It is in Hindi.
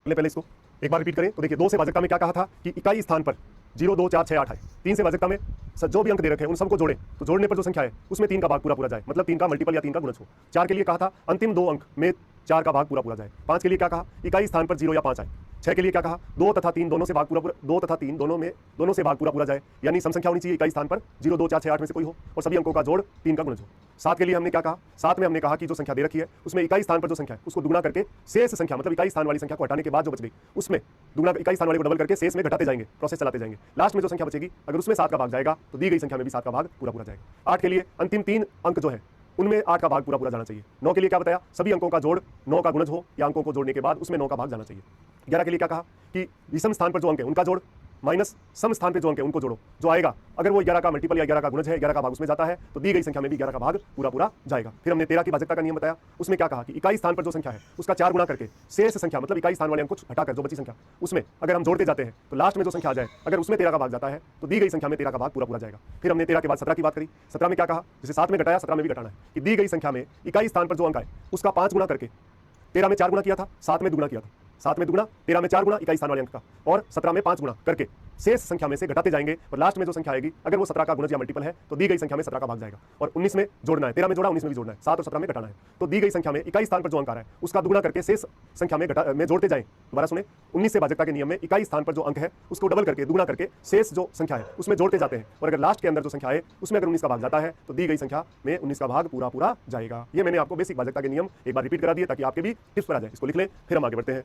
ले पहले इसको एक बार रिपीट करें तो देखिए 2 से भाजकता में क्या कहा था कि इकाई स्थान पर 0 2 4 6 8 है। 3 से भाजकता में जो भी अंक दे रखे हैं उन सबको जोड़ें, तो जोड़ने पर जो संख्या है उसमें 3 का भाग पूरा पूरा जाए, मतलब 3 का मल्टीपल या 3 का गुणज हो। 4 के लिए कहा था अंतिम 2 अंक में 4 का भाग पूरा पूरा जाए। 5 के लिए क्या कहा, इकाई स्थान पर 0 या 5 आए। 6 के लिए क्या कहा, 2 तथा 3 दोनों से भाग पूरा पूरा, 2 तथा 3 दोनों से भाग पूरा पूरा जाए, यानी सम संख्या होनी चाहिए इकाई स्थान पर 0 2 4 6 8 में से कोई हो और सभी अंकों का जोड़ 3 का गुणज हो। 7 के लिए हमने क्या कहा, 7 में हमने कहा कि जो संख्या दे रखी है उसमें इकाई स्थान पर जो संख्या है उसको दुगुना करके शेष संख्या, मतलब इकाई स्थान वाली संख्या को हटाने के बाद जो बच गई उसमें दुगुना इकाई स्थान वाले को डबल करके शेष में घटाते जाएंगे, प्रोसेस चलाते जाएंगे। लास्ट में जो संख्या बचेगी अगर उसमें 7 का भाग जाएगा तो दी गई संख्या में भी 7 का भाग पूरा पूरा जाएगा। 8 के लिए अंतिम 3 अंक जो है उनमें 8 का भाग पूरा पूरा जाना चाहिए। 9 के लिए क्या बताया, सभी अंकों का जोड़ 9 का गुणज हो या अंकों को जोड़ने के बाद उसमें 9 का भाग जाना चाहिए। 11 के लिए क्या कहा कि विषम स्थान पर जो अंक है उनका जोड़ माइनस सम स्थान पे जो अंक है उनको जोड़ो, जो आएगा अगर वो 11 का मल्टीपल या 11 का गुणज है, 11 का भाग उसमें जाता है तो दी गई संख्या में भी 11 का भाग पूरा पूरा जाएगा। फिर हमने 13 की भाजकता का नियम बताया, उसमें क्या कहा कि इकाई स्थान पर जो संख्या है उसका 4 गुणा करके शेष संख्या, मतलब इकाई स्थान वाले अंक को हटाकर जो बची संख्या उसमें अगर हम जोड़ते जाते हैं तो लास्ट में जो संख्या आ जाए अगर उसमें 13 का भाग जाता है तो दी गई संख्या में 13 का भाग पूरा पूरा जाएगा। फिर हमने 13 के बाद 17 की बात करी। 17 में क्या कहा, जैसे 7 में घटाया 17 में भी घटाना है कि दी गई संख्या में इकाई स्थान पर जो अंक आए उसका 5 गुणा करके 13 में 4 गुणा किया था, 7 में दुगुना किया था, 7 में दुगुना 13 में 4 गुणा इकाई स्थान वाले अंक का और 17 में 5 गुणा करके शेष संख्या में से घटाते जाएंगे और लास्ट में जो संख्या आएगी अगर वो 17 का गुणज या मल्टीपल है तो दी गई संख्या में 17 का भाग जाएगा। और 19 में जोड़ना है, 13 में जोड़ा 19 में भी जोड़ना है, 7 और 17 में घटाना है, तो दी गई संख्या में इकाई स्थान पर जो अंक आ रहा है उसका दुगुना करके शेष संख्या में जोड़ते जाएं। दोबारा सुने, 19 से भाजकता के नियम में इकाई स्थान पर जो अंक है उसको डबल करके दुगुना करके शेष जो संख्या है उसमें जोड़ते जाते हैं और अगर लास्ट के अंदर जो संख्या है उसमें अगर 19 का भाग जाता है तो दी गई संख्या में 19 का भाग पूरा पूरा जाएगा। ये मैंने आपको बेसिक भाजकता के नियम एक बार रिपीट करा दिए ताकि आपके भी टिप्स पर आ जाए। इसको लिख लें, फिर हम आगे बढ़ते हैं।